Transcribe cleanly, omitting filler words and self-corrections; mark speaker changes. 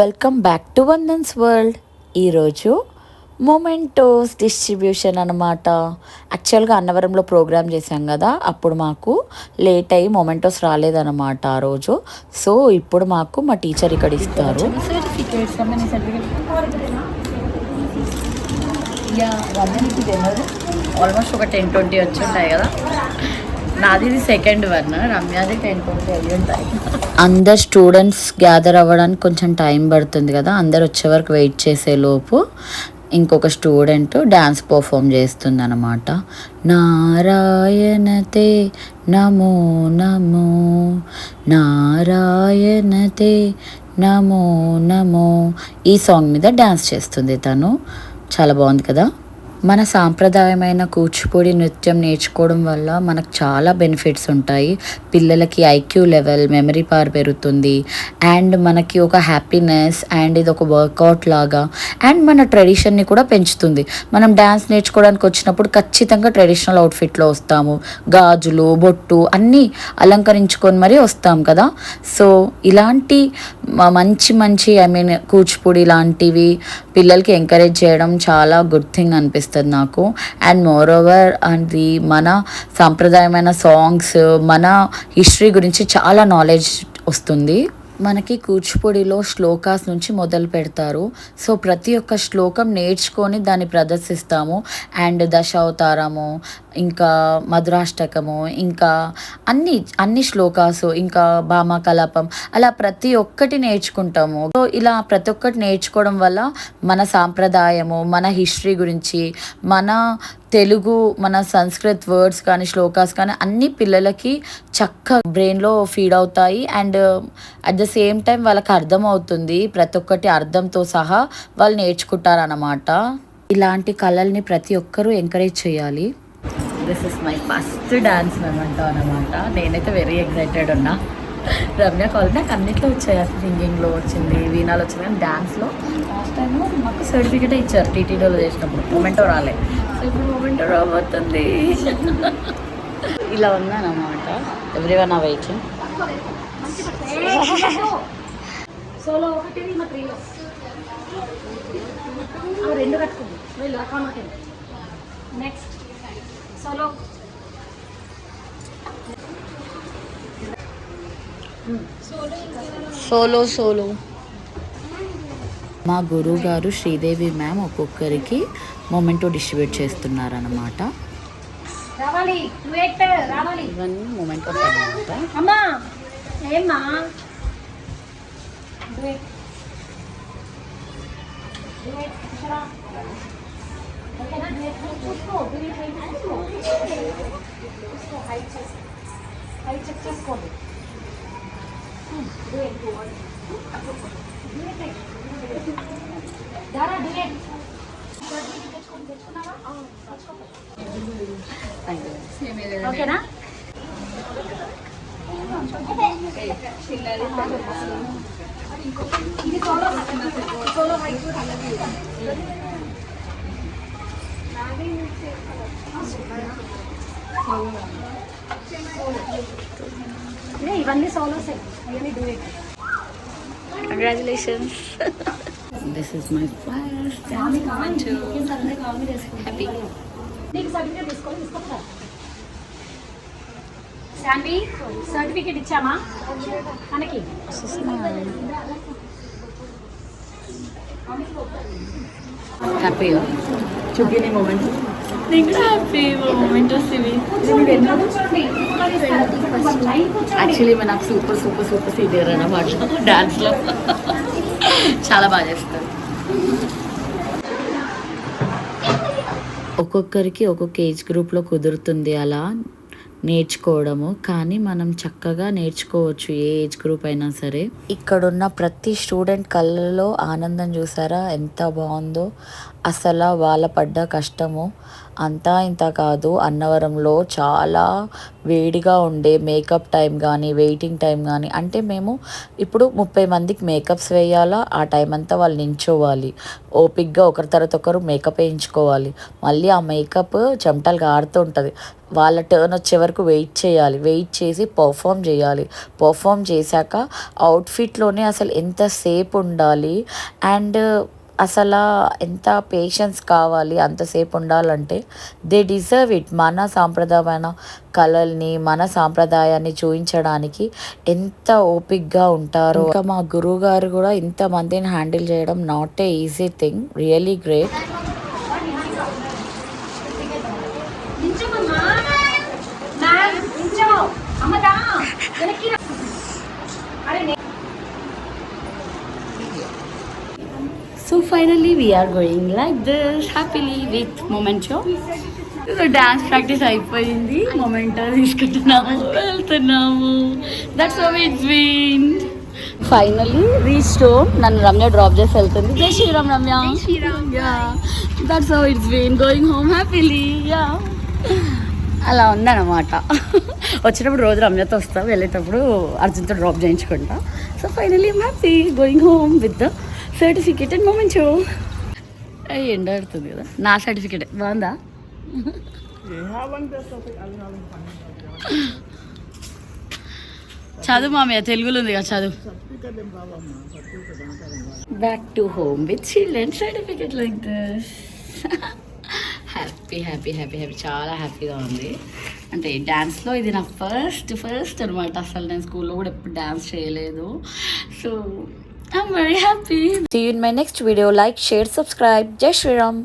Speaker 1: Welcome back to వందన్స్ world. ఈరోజు momentos distribution అనమాట. యాక్చువల్గా అన్నవరంలో ప్రోగ్రామ్ చేశాం కదా, అప్పుడు మాకు లేట్ అయ్యి మొమెంటోస్ రాలేదన్నమాట ఆ రోజు. సో ఇప్పుడు మాకు మా టీచర్ ఇక్కడ ఇస్తారు. ఆల్మోస్ట్ ఒక 10-20 వచ్చి ఉంటాయి కదా. నాది సెకండ్ వన్, రమ్యాది 10-20 అయ్యి ఉంటాయి. అందరు స్టూడెంట్స్ గ్యాదర్ అవ్వడానికి కొంచెం టైం పడుతుంది కదా, అందరు వచ్చే వరకు వెయిట్ చేసే లోపు ఇంకొక స్టూడెంట్ డ్యాన్స్ పర్ఫామ్ చేస్తుంది అనమాట. నారాయణతే నమో నమో, నారాయణతే నమో నమో, ఈ సాంగ్ మీద డ్యాన్స్ చేస్తుంది తను. చాలా బాగుంది కదా. మన సాంప్రదాయమైన కూచిపూడి నృత్యం నేర్చుకోవడం వల్ల మనకు చాలా బెనిఫిట్స్ ఉంటాయి. పిల్లలకి ఐక్యూ లెవెల్, మెమరీ పవర్ పెరుగుతుంది, అండ్ మనకి ఒక హ్యాపీనెస్, అండ్ ఇది ఒక వర్కౌట్ లాగా, అండ్ మన ట్రెడిషన్ని కూడా పెంచుతుంది. మనం డ్యాన్స్ నేర్చుకోవడానికి వచ్చినప్పుడు ఖచ్చితంగా ట్రెడిషనల్ అవుట్ఫిట్లో వస్తాము, గాజులు, బొట్టు అన్నీ అలంకరించుకొని మరీ వస్తాం కదా. సో ఇలాంటి మంచి కూచిపూడి లాంటివి పిల్లలకి ఎంకరేజ్ చేయడం చాలా గుడ్ థింగ్ అనిపిస్తుంది నాకు. అండ్ మోర్ ఓవర్ అది మన సాంప్రదాయమైన సాంగ్స్, మన హిస్టరీ గురించి చాలా నాలెడ్జ్ వస్తుంది. మనకి కూచిపూడిలో శ్లోకాస్ నుంచి మొదలు పెడతారు. సో ప్రతి ఒక్క శ్లోకం నేర్చుకొని దాన్ని ప్రదర్శిస్తాము. అండ్ దశావతారము, ఇంకా మధురాష్టకము, ఇంకా అన్ని శ్లోకాసు, ఇంకా భామకలాపం, అలా ప్రతి ఒక్కటి నేర్చుకుంటాము. సో ఇలా ప్రతి ఒక్కటి నేర్చుకోవడం వల్ల మన సాంప్రదాయము, మన హిస్టరీ గురించి, మన తెలుగు, మన సంస్కృత్ వర్డ్స్ కానీ శ్లోకాస్ కానీ అన్ని పిల్లలకి చక్కగా బ్రెయిన్లో ఫీడ్ అవుతాయి. And at the same time వాళ్ళకి అర్థం అవుతుంది. ప్రతి ఒక్కటి అర్థంతో సహా వాళ్ళు నేర్చుకుంటారన్నమాట. ఇలాంటి కళల్ని ప్రతి ఒక్కరూ ఎంకరేజ్ చేయాలి. This is my first dance moment అనమాట. నేనైతే వెరీ ఎక్సైటెడ్ ఉన్నా. రమ్య కాల్ నాకు అన్నిట్లో వచ్చాయి. సింగింగ్లో వచ్చింది, వీణాలు వచ్చింది, కానీ డాన్స్లో లాస్ట్ టైం మాకు సర్టిఫికేట్ ఇచ్చారు టీటీడీలో చేసినప్పుడు. మొమెంటో రాలే, సో ఇప్పుడు మొమెంటో రాబోతుంది. ఇలా ఉందన్నమాట. ఎవ్రీవన్ ఆ వెయిటింగ్.
Speaker 2: సోలో ఒకటి రెండు కట్టుకుంది. నెక్స్ట్
Speaker 1: సోలో మా గురువు గారు శ్రీదేవి మ్యామ్ ఒక్కొక్కరికి మొమెంటో డిస్ట్రిబ్యూట్ చేస్తున్నారన్నమాట. ఇవన్నీ మొమెంటోస్ అన్నమాట.
Speaker 2: అమ్మా ఏమ్మా చెక్ చేసుకోండి. ఓకేనా? ఇది సోలో ఇవన్నీ సోలోసే, ఇవన్నీ duet.
Speaker 1: Congratulations. This is my first dance momento. Happy.
Speaker 2: నీకు సర్టిఫికేట్ తీసుకోవాలి. శాండీ సర్టిఫికేట్ ఇచ్చామా మనకి?
Speaker 1: హ్యాపీ చూపిని మూమెంట్. నీకు హ్యాపీ మూమెంటోస్ ఇవి. యాక్చువల్లీ నాకు సూపర్ సీనియర్ అన్నమాట డాన్స్లో. చాలా బాగా చేస్తారు. ఒక్కొక్కరికి ఒక్కొక్క ఏజ్ గ్రూప్లో కుదురుతుంది అలా నేర్చుకోవడము, కానీ మనం చక్కగా నేర్చుకోవచ్చు ఏ ఏజ్ గ్రూప్ అయినా సరే. ఇక్కడున్న ప్రతి స్టూడెంట్ కళ్ళలో ఆనందం చూసారా ఎంత బాగుందో. అసలు వాళ్ళ పడ్డ కష్టము అంతా ఇంత కాదు. అన్నవరంలో చాలా వేడిగా ఉండే మేకప్ టైం కానీ వెయిటింగ్ టైం కానీ, అంటే మేము ఇప్పుడు 30 మందికి మేకప్స్ వేయాలా, ఆ టైం అంతా వాళ్ళు నించోవాలి, ఓపిక్గా ఒకరి తర్వాత ఒకరు మేకప్ వేయించుకోవాలి, మళ్ళీ ఆ మేకప్ చెమటలు కారుతూ ఉంటుంది, వాళ్ళ టర్న్ వచ్చే వరకు వెయిట్ చేయాలి, వెయిట్ చేసి పర్ఫామ్ చేయాలి, పర్ఫామ్ చేశాక అవుట్ఫిట్లోనే అసలు ఎంతసేపు ఉండాలి అండ్ అసలు ఎంత పేషెన్స్ కావాలి అంతసేపు ఉండాలంటే. They deserve it. మన సాంప్రదాయమైన కళల్ని మన సాంప్రదాయాన్ని చూపించడానికి ఎంత ఓపిక్గా ఉంటారో. ఇంకా మా గురువు గారు కూడా ఇంతమందిని హ్యాండిల్ చేయడం not a easy thing, really great.
Speaker 2: నించోమమ్మా. మ్యామ్, నించో. అమ్మదా, వెనక్కి రా. అరే
Speaker 3: So finally we are going like this happily with Momento. So dance practice అయిపోయింది, Momento తీసుకుంటున్నాము, వెళ్తున్నాము. That's how it's been. Finally reached home. నన్ను రమ్య డ్రాప్ చేసి వెళ్తుంది. జై Sriram Ramya. Yeah. That's how it's been. Going home happily. Yeah. అలా ఉందన్నమాట. వచ్చేటప్పుడు రోజు రమ్యతో వస్తా, వెళ్ళేటప్పుడు అర్జున్తో డ్రాప్ చేయించుకుంటా. So finally I'm happy going home with the certificate and momento. ఎండాడుతుంది కదా, నా సర్టిఫికేట్ బాగుందా? చదువు మామయ్య, తెలుగులో ఉంది కదా చదువు. Back to home with children certificate like this. Happy happy happy happy, చాలా హ్యాపీగా ఉంది. అంటే డ్యాన్స్లో ఇది నా ఫస్ట్ అనమాట. అసలు నేను స్కూల్లో కూడా ఎప్పుడు డ్యాన్స్ చేయలేదు. So I'm very happy.
Speaker 1: See you in my next video. Like, share, subscribe. Jai Shri Ram.